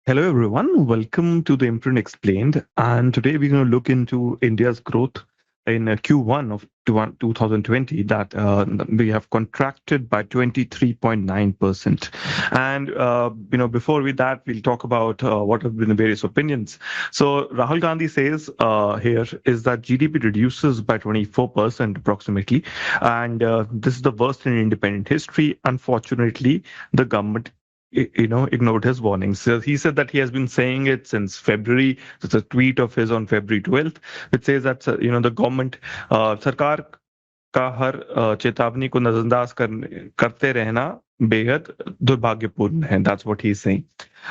Hello, everyone. Welcome to the Imprint Explained. And today we're going to look into India's growth in Q1 of 2020 that we have contracted by 23.9%. And, before we that, we'll talk about what have been the various opinions. So Rahul Gandhi says here is that GDP reduces by 24% approximately. And this is the worst in independent history. Unfortunately, the government ignored his warnings. So he said that he has been saying it since February. There's a tweet of his on February 12th, which says that the government, सरकार का हर चेतावनी को नजरअंदाज करते रहना बेहद दुर्भाग्यपूर्ण है. That's what he's saying.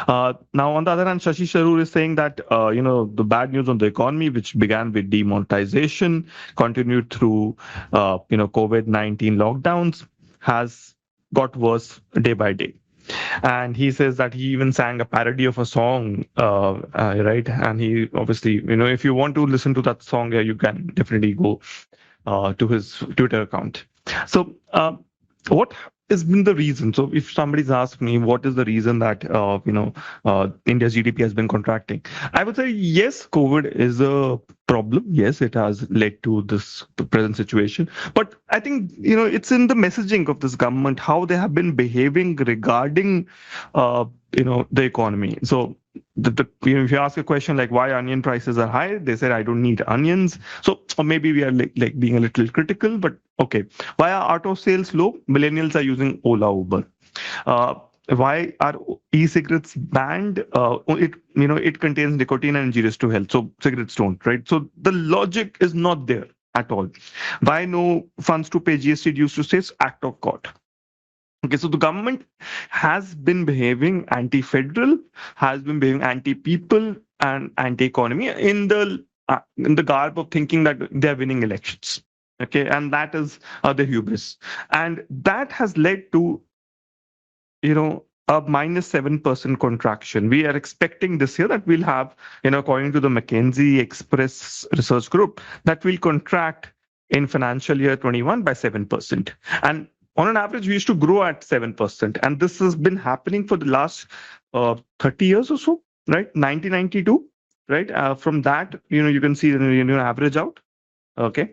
Now, on the other hand, Shashi Tharoor is saying that the bad news on the economy, which began with demonetization, continued through COVID-19 lockdowns, has got worse day by day. And he says that he even sang a parody of a song, right? And he obviously, if you want to listen to that song, yeah, you can definitely go to his Twitter account. So, what has been the reason? So, if somebody's asked me what is the reason that India's GDP has been contracting, I would say yes, COVID is a problem. Yes, it has led to this present situation. But I think it's in the messaging of this government how they have been behaving regarding the economy. So if you ask a question like why onion prices are high, they said I don't need onions. So or maybe we are like being a little critical, but okay. Why are auto sales low? Millennials are using Ola, Uber. Why are e-cigarettes banned? It contains nicotine and injurious to health, so cigarettes don't, right? So the logic is not there at all. Why no funds to pay GST dues to states? Act of God. Okay, so the government has been behaving anti-federal, has been behaving anti-people and anti-economy in the garb of thinking that they are winning elections. Okay, and that is the hubris, and that has led to a -7% contraction. We are expecting this year that we'll have, according to the McKinsey Express Research Group, that will contract in financial year 21 by 7%. And on an average, we used to grow at 7%. And this has been happening for the last 30 years or so, right? 1992, right? From that, you can see the average out. Okay.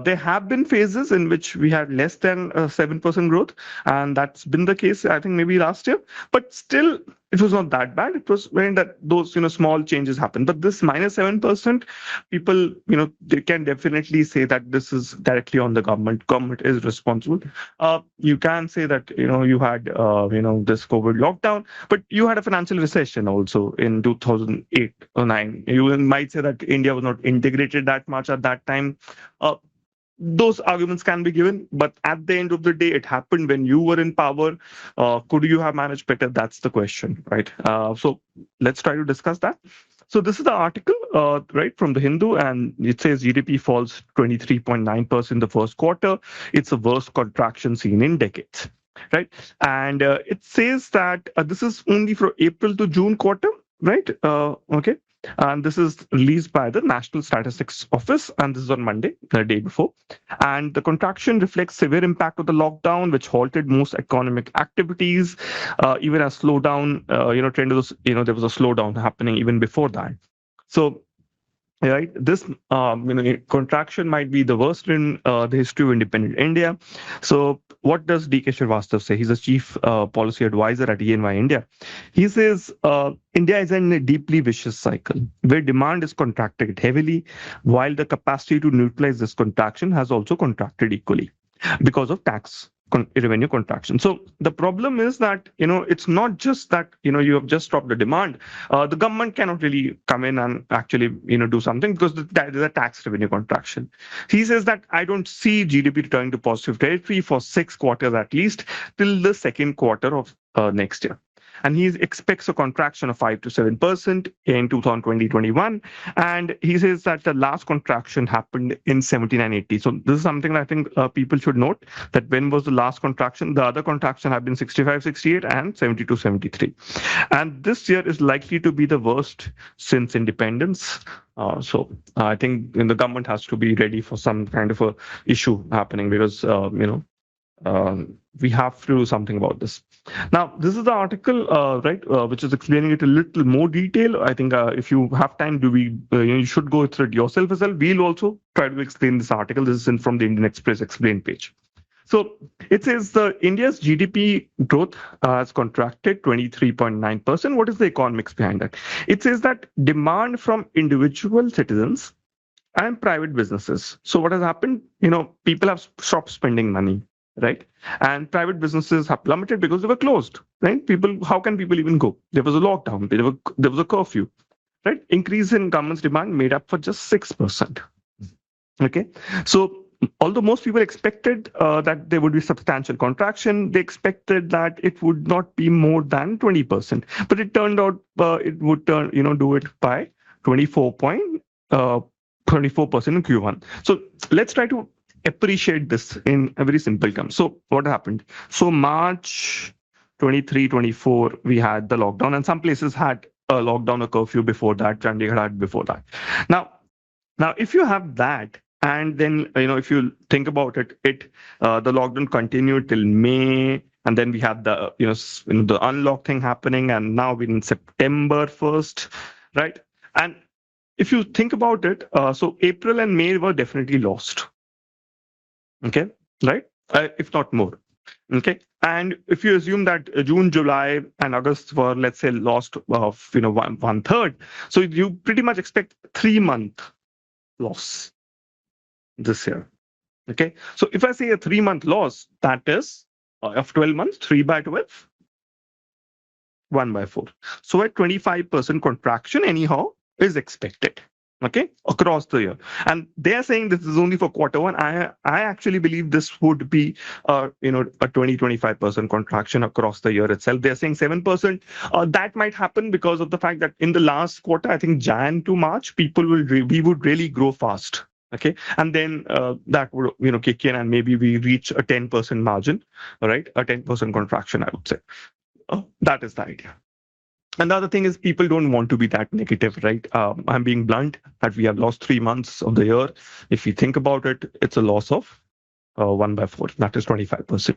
There have been phases in which we had less than 7% growth, and that's been the case, I think, maybe last year. But still, it was not that bad. It was when that those small changes happened. But this -7%, people they can definitely say that this is directly on the government. Government is responsible. You can say that you had this COVID lockdown, but you had a financial recession also in 2008 or 9. You might say that India was not integrated that much at that time. Those arguments can be given, but at the end of the day, it happened when you were in power. Could you have managed better? That's the question, right? So let's try to discuss that. So this is the article, right, from the Hindu, and it says GDP falls 23.9% the first quarter. It's the worst contraction seen in decades, right? And it says that this is only for April to June quarter, right? Okay. And this is released by the National Statistics Office, and this is on Monday, the day before. And the contraction reflects severe impact of the lockdown, which halted most economic activities. Even a slowdown, trend was, there was a slowdown happening even before that. So right, this contraction might be the worst in the history of independent India. So what does DK Srivastava say? He's a chief policy advisor at ENY India. He says India is in a deeply vicious cycle where demand is contracted heavily, while the capacity to neutralize this contraction has also contracted equally because of tax revenue contraction. So the problem is that it's not just that you have just stopped the demand. The government cannot really come in and actually do something because that is a tax revenue contraction. He says that I don't see GDP returning to positive territory for 6 quarters at least till the second quarter of next year. And he expects a contraction of 5 to 7% in 2020-21. And he says that the last contraction happened in 79-80. So this is something that I think people should note, that when was the last contraction? The other contraction have been 65-68 and 72-73. And this year is likely to be the worst since independence. So I think the government has to be ready for some kind of a issue happening because, we have to do something about this. Now, this is the article, right, which is explaining it a little more detail. I think if you have time, you should go through it yourself as well. We'll also try to explain this article. This is from the Indian Express Explain page. So it says the India's GDP growth has contracted 23.9%. What is the economics behind that? It says that demand from individual citizens and private businesses. So what has happened? People have stopped spending money, right? And private businesses have plummeted because they were closed, right? How can people even go? There was a lockdown. There was a curfew, right? Increase in government's demand made up for just 6%. Okay, so although most people expected that there would be substantial contraction, they expected that it would not be more than 20%. But it turned out it would do it by 24% in Q1. So let's try to appreciate this in a very simple term. So what happened? So March 23, 24, we had the lockdown, and some places had a lockdown, a curfew before that. Chandigarh had before that. Now, if you have that, and then if you think about it, the lockdown continued till May, and then we had the the unlock thing happening, and now we're in September 1st, right? And if you think about it, so April and May were definitely lost. Okay, right? If not more. Okay, and if you assume that June, July, and August were, let's say, lost of one third, so you pretty much expect 3 month loss this year. Okay, so if I say a 3 month loss, that is of 12 months, 3 by 12, 1 by 4. So a 25% contraction anyhow is expected. Okay, across the year, and they are saying this is only for quarter 1. I actually believe this would be a 20-25% contraction across the year itself. They're saying 7%. That might happen because of the fact that in the last quarter, I think Jan to March, we would really grow fast. Okay, and then that would kick in, and maybe we reach a 10% margin, right? A 10% contraction, I would say. That is the idea. And the other thing is people don't want to be that negative, right? I'm being blunt that we have lost 3 months of the year. If you think about it, it's a loss of 1 by 4. That is 25%.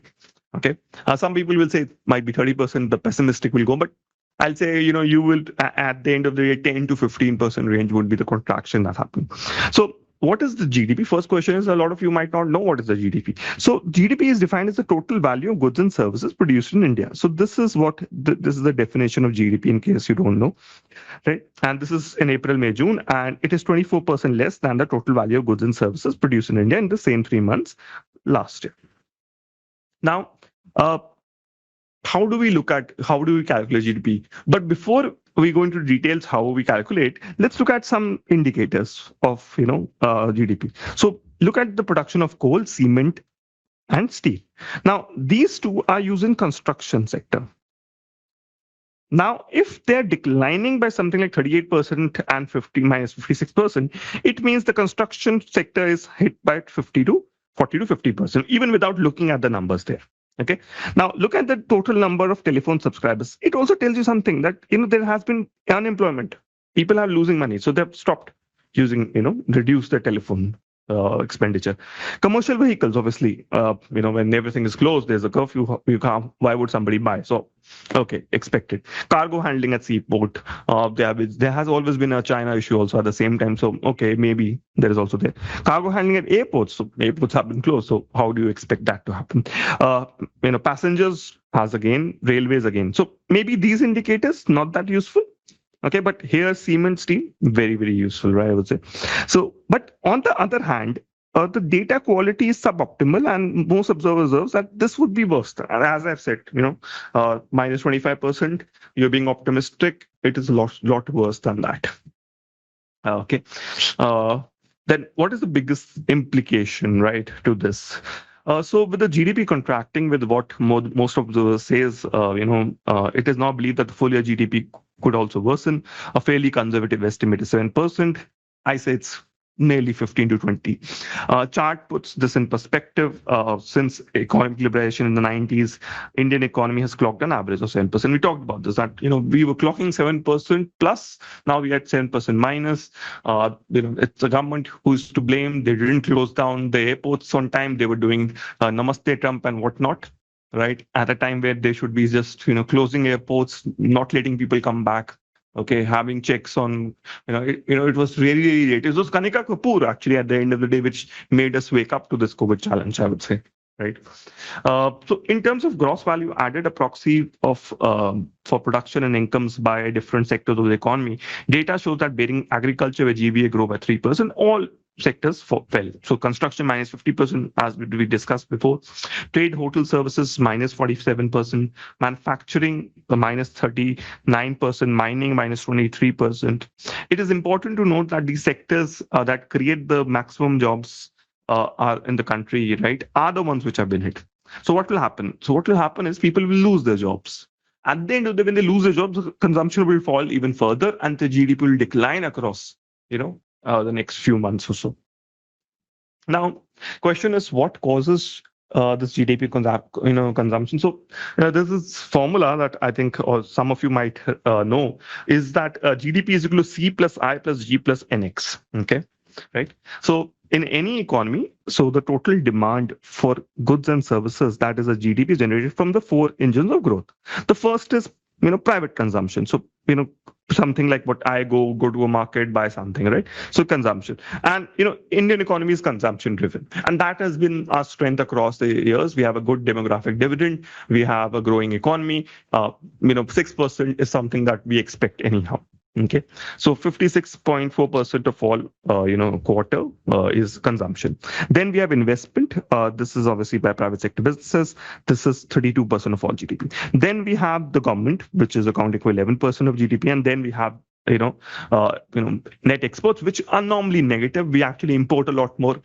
Okay. Some people will say it might be 30%. The pessimistic will go, but I'll say, you will at the end of the day, 10 to 15% range would be the contraction that happened. So what is the GDP? First question is, a lot of you might not know what is the GDP. So GDP is defined as the total value of goods and services produced in India. So this is this is the definition of GDP in case you don't know, right? And this is in April, May, June, and it is 24% less than the total value of goods and services produced in India in the same 3 months last year. Now, how do we calculate GDP? But before we go into details how we calculate, let's look at some indicators of GDP. So look at the production of coal, cement, and steel. Now these two are used in construction sector. Now, if they're declining by something like 38% and 56%, it means the construction sector is hit by 40 to 50%, even without looking at the numbers there. Okay. Now look at the total number of telephone subscribers. It also tells you something that there has been unemployment. People are losing money, so they've stopped using, reduce their telephone expenditure. Commercial vehicles, obviously, when everything is closed, there's a curfew. You can't. Why would somebody buy? So, okay, expected. Cargo handling at seaport. There has always been a China issue also at the same time. So, okay, maybe there is also there. Cargo handling at airports. So airports have been closed. So how do you expect that to happen? Passengers has again, railways again. So maybe these indicators not that useful. Okay, but here cement, steel, very, very useful, right? I would say. So, but on the other hand, the data quality is suboptimal, and most observers observe that this would be worse. And as I've said, minus 25%, you're being optimistic. It is a lot worse than that. Okay. Then what is the biggest implication, right, to this? So with the GDP contracting, with what most observers says, it is now believed that the full year GDP could also worsen. A fairly conservative estimate is 7%. I say it's nearly 15 to 20. Chart puts this in perspective. Since economic liberation in the 90s, Indian economy has clocked an average of 7%. We talked about this, that we were clocking 7% plus. Now we at 7% minus. It's the government who's to blame. They didn't close down the airports on time. They were doing Namaste Trump and whatnot, right? At a time where they should be just closing airports, not letting people come back. Okay, having checks on, it was really, really late. It was Kanika Kapoor actually at the end of the day, which made us wake up to this COVID challenge, I would say, right? So in terms of gross value added, a proxy of for production and incomes by different sectors of the economy, data shows that bearing agriculture where GVA grew by 3%, all sectors fell. So construction minus 50%, as we discussed before. Trade, hotel services minus 47%. Manufacturing minus 39%. Mining minus 23%. It is important to note that these sectors that create the maximum jobs are in the country, right, are the ones which have been hit. So what will happen? So what will happen is people will lose their jobs. At the end of the day, when they lose their jobs, consumption will fall even further, and the GDP will decline across, the next few months or so. Now, question is what causes this GDP consumption? So there's this formula that I think, or some of you might know, is that GDP is equal to C plus I plus G plus NX. Okay, right? So in any economy, so the total demand for goods and services, that is a GDP, is generated from the four engines of growth. The first is private consumption. So something like what I go to a market, buy something, right? So consumption. And Indian economy is consumption driven, and that has been our strength across the years. We have a good demographic dividend, we have a growing economy. 6% is something that we expect anyhow. Okay, so 56.4% of all quarter is consumption. Then we have investment. This is obviously by private sector businesses. This is 32% of all GDP. Then we have the government, which is accounting for 11% of GDP, and then we have net exports, which are normally negative. We actually import a lot more,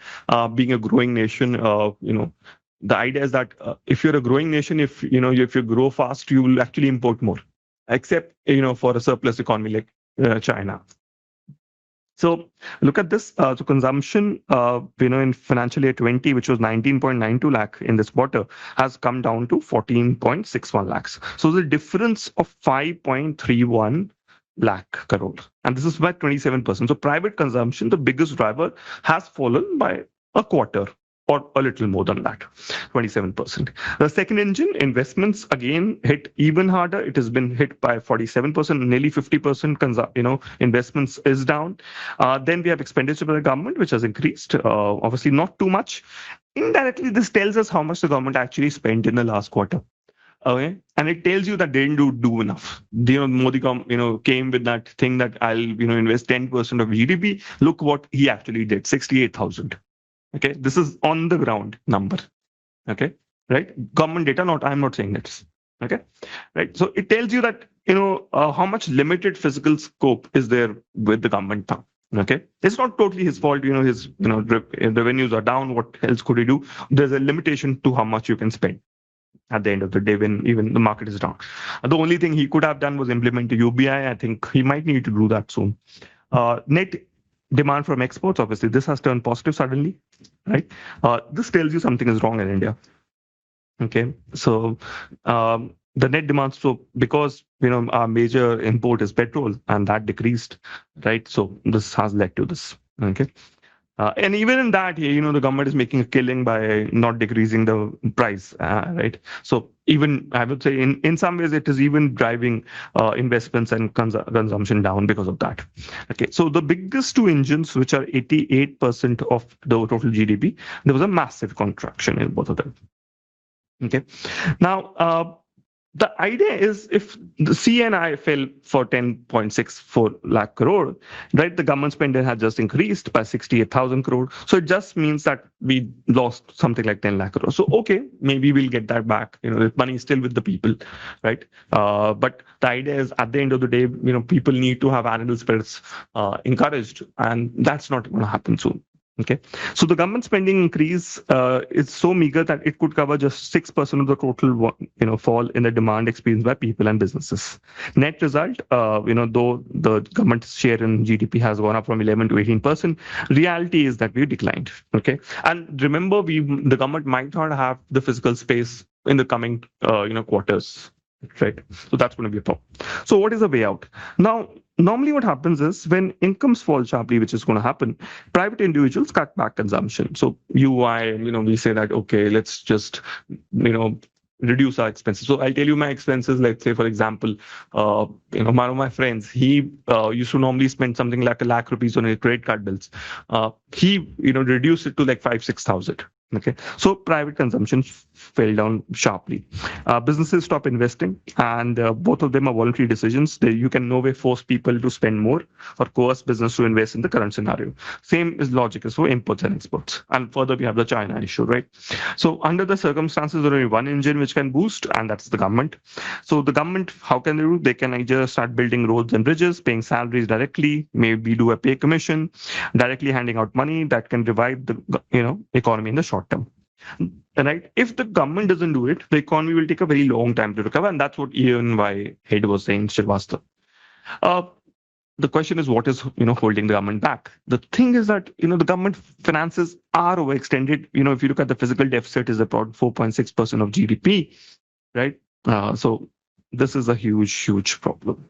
being a growing nation. The idea is that if you're a growing nation, if you grow fast, you will actually import more, except for a surplus economy like China. So look at this. So consumption, in financial year 20, which was 19.92 lakh in this quarter, has come down to 14.61 lakhs. So the difference of 5.31 lakh crore, and this is by 27%. So private consumption, the biggest driver, has fallen by a quarter, or a little more than that, 27%. The second engine, investments, again hit even harder. It has been hit by 47%, nearly 50%. Investments is down. Then we have expenditure by the government, which has increased. Obviously, not too much. Indirectly, this tells us how much the government actually spent in the last quarter. Okay, and it tells you that they didn't do enough. Modi came with that thing that I'll invest 10% of GDP. Look what he actually did, 68,000. Okay, this is on the ground number. Okay, right? Government data, I'm not saying this. Okay, right? So it tells you that how much limited physical scope is there with the government now. Okay, it's not totally his fault. His revenues are down. What else could he do? There's a limitation to how much you can spend at the end of the day when even the market is down. The only thing he could have done was implement a UBI. I think he might need to do that soon. Net demand from exports, obviously, this has turned positive suddenly, right? This tells you something is wrong in India. Okay, so the net demand, so because our major import is petrol, and that decreased, right? So this has led to this. Okay. And even in that, the government is making a killing by not decreasing the price, right? So even I would say in some ways it is even driving investments and consumption down because of that. Okay, so the biggest two engines, which are 88% of the total GDP, there was a massive contraction in both of them. Okay, now the idea is if the CNI fell for 10.64 lakh crore, right, the government spending has just increased by 68,000 crore. So it just means that we lost something like 10 lakh crore. So, okay, maybe we'll get that back. The money is still with the people, right? But the idea is at the end of the day, people need to have animal spirits encouraged, and that's not going to happen soon. Okay, so the government spending increase is so meager that it could cover just 6% of the total, fall in the demand experienced by people and businesses. Net result, though the government's share in GDP has gone up from 11 to 18%, reality is that we declined. Okay, and remember, the government might not have the physical space in the coming, quarters. Right, so that's going to be a problem. So, what is the way out now? Normally, what happens is when incomes fall sharply, which is going to happen, private individuals cut back consumption. So we say that, okay, let's just, reduce our expenses. So I'll tell you my expenses. Let's say, for example, one of my friends, he used to normally spend something like ₹1 lakh on his credit card bills. He, reduced it to like 5,000-6,000. Okay, so private consumption fell down sharply. Businesses stop investing, and both of them are voluntary decisions. You can no way force people to spend more or coerce business to invest in the current scenario. Same is logic is for imports and exports. And further, we have the China issue, right? So under the circumstances, there is only one engine which can boost, and that's the government. So the government, how can they do? They can either start building roads and bridges, paying salaries directly, maybe do a pay commission, directly handing out money that can revive the economy in the short term. Right? If the government doesn't do it, the economy will take a very long time to recover, and that's what EY head was saying, Srivastava. Uh, the question is, what is holding the government back? The thing is that the government finances are overextended. If you look at the physical deficit, is about 4.6% of GDP, right? So this is a huge problem.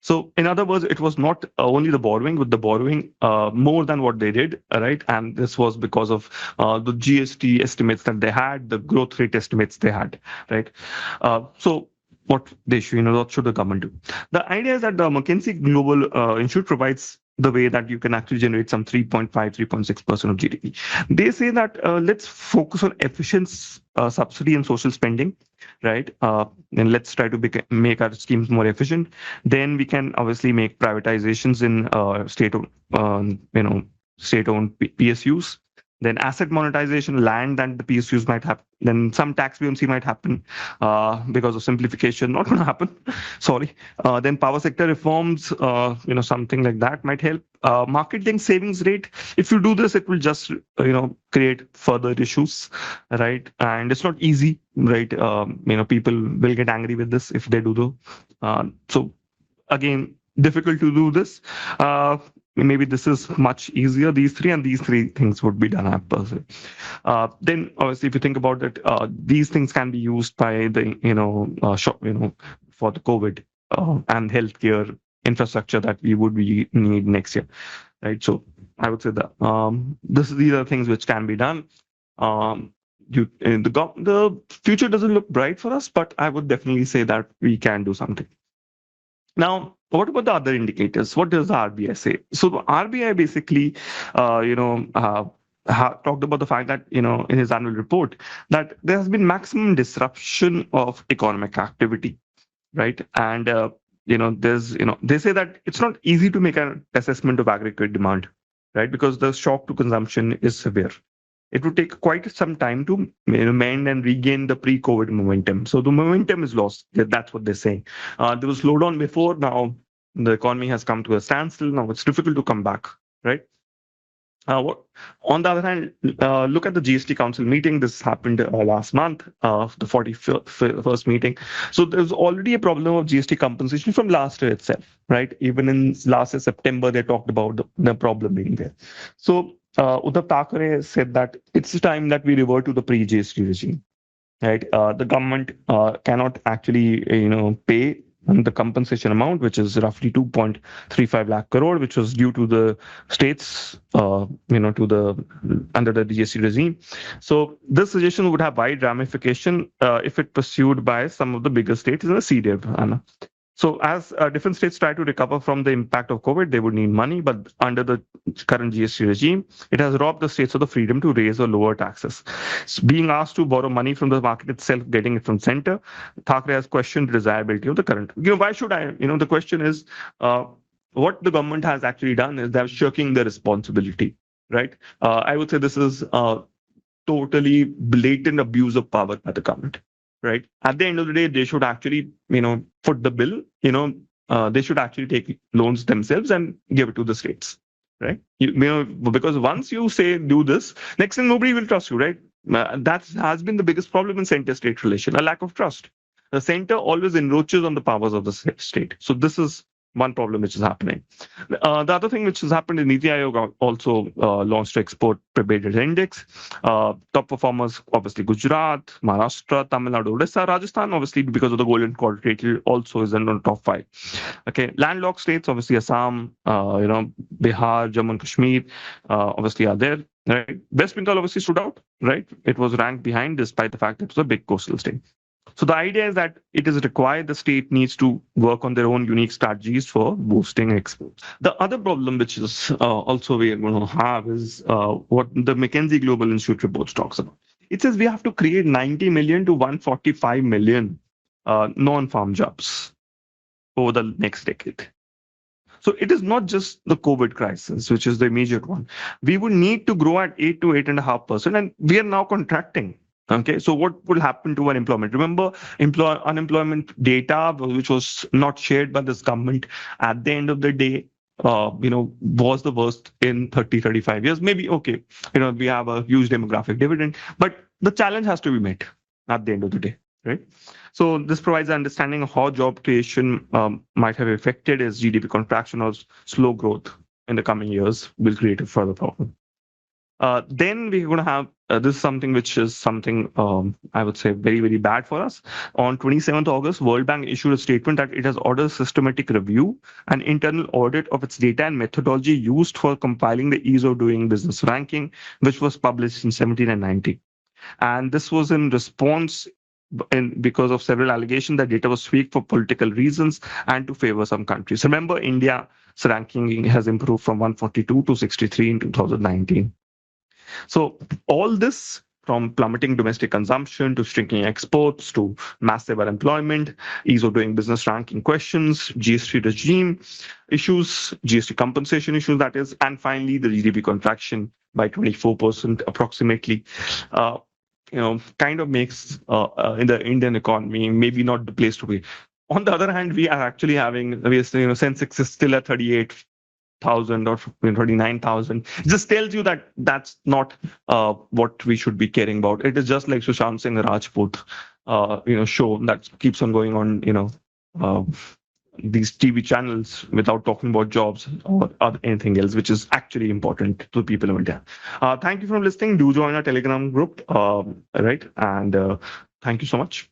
So, in other words, it was not only the borrowing, but the borrowing more than what they did, right? And this was because of the GST estimates that they had, the growth rate estimates they had, right? So, what should the government do? The idea is that the McKinsey Global Institute provides the way that you can actually generate some 3.5, 3.6% of GDP. They say that let's focus on efficient subsidy and social spending, right? And let's try to make our schemes more efficient. Then we can obviously make privatizations in state-owned PSUs. Then asset monetization, land that the PSUs might have. Then some tax BMC might happen because of simplification. Not going to happen. Sorry. Then power sector reforms, something like that might help. Marketing savings rate. If you do this, it will just, create further issues, right? And it's not easy, right? People will get angry with this if they do though. So again, difficult to do this. Maybe this is much easier. These three things would be done at person. Then, obviously, if you think about it, these things can be used by the for the COVID and healthcare infrastructure that we would need next year, right? So I would say that these are things which can be done. The future doesn't look bright for us, but I would definitely say that we can do something. Now, what about the other indicators? What does the RBI say? So the RBI basically, talked about the fact that, in his annual report, that there has been maximum disruption of economic activity, right? And, they say that it's not easy to make an assessment of aggregate demand, right? Because the shock to consumption is severe. It would take quite some time to mend and regain the pre-COVID momentum. So the momentum is lost. That's what they're saying. There was slowdown before. Now the economy has come to a standstill. Now it's difficult to come back, right? On the other hand, look at the GST Council meeting. This happened last month, the 41st meeting. So there's already a problem of GST compensation from last year itself, right? Even in last year, September, they talked about the problem being there. So Uddhav Thackeray said that it's time that we revert to the pre-GST regime, right? The government cannot actually, pay the compensation amount, which is roughly 2.35 lakh crore, which was due to the states, under the GST regime. So this suggestion would have wide ramification if it pursued by some of the bigger states in a serious manner. So as different states try to recover from the impact of COVID, they would need money, but under the current GST regime, it has robbed the states of the freedom to raise or lower taxes. So being asked to borrow money from the market itself, getting it from center, Thackeray has questioned the desirability of the current. Why should I? The question is, what the government has actually done is they're shirking the responsibility, right? I would say this is totally blatant abuse of power by the government. Right. At the end of the day, they should actually, foot the bill. They should actually take loans themselves and give it to the states. right? Because once you say do this, next thing nobody will trust you, right? That has been the biggest problem in center-state relation, a lack of trust. The center always encroaches on the powers of the state. So this is one problem which is happening. The other thing which has happened in Niti Aayog also launched export preparedness index. Top performers, obviously Gujarat, Maharashtra, Tamil Nadu, Odisha, Rajasthan, obviously because of the golden quadrilateral, also is in the top five. Okay, landlocked states, obviously Assam, Bihar, Jammu and Kashmir, obviously are there. Right, West Bengal obviously stood out. Right, it was ranked behind despite the fact it was a big coastal state. So the idea is that it is required the state needs to work on their own unique strategies for boosting exports. The other problem which is also we are going to have is what the McKinsey Global Institute reports talks about. It says we have to create 90 million to 145 million non-farm jobs over the next decade. So it is not just the COVID crisis, which is the immediate one. We would need to grow at 8 to 8.5%, and we are now contracting. Okay, so what will happen to unemployment? Remember, unemployment data, which was not shared by this government, at the end of the day, was the worst in 30, 35 years. Maybe, okay, we have a huge demographic dividend, but the challenge has to be met at the end of the day, right? So this provides an understanding of how job creation might have affected as GDP contraction or slow growth in the coming years will create a further problem. Then we're going to have this is something which is something I would say very, very bad for us. On 27th August, World Bank issued a statement that it has ordered a systematic review and internal audit of its data and methodology used for compiling the ease of doing business ranking, which was published in 17 and 19. And this was in response because of several allegations that data was tweaked for political reasons and to favor some countries. Remember, India's ranking has improved from 142 to 63 in 2019. So all this, from plummeting domestic consumption to shrinking exports to massive unemployment, ease of doing business ranking questions, GST regime issues, GST compensation issues, that is, and finally the GDP contraction by 24% approximately. Kind of makes in the Indian economy maybe not the place to be. On the other hand, we are actually having, Sensex is still at 38,000 or 39,000. It just tells you that that's not what we should be caring about. It is just like Sushant Singh Rajput, show that keeps on going on, these TV channels without talking about jobs or anything else, which is actually important to people in India. Thank you for listening. Do join our Telegram group, right? And thank you so much.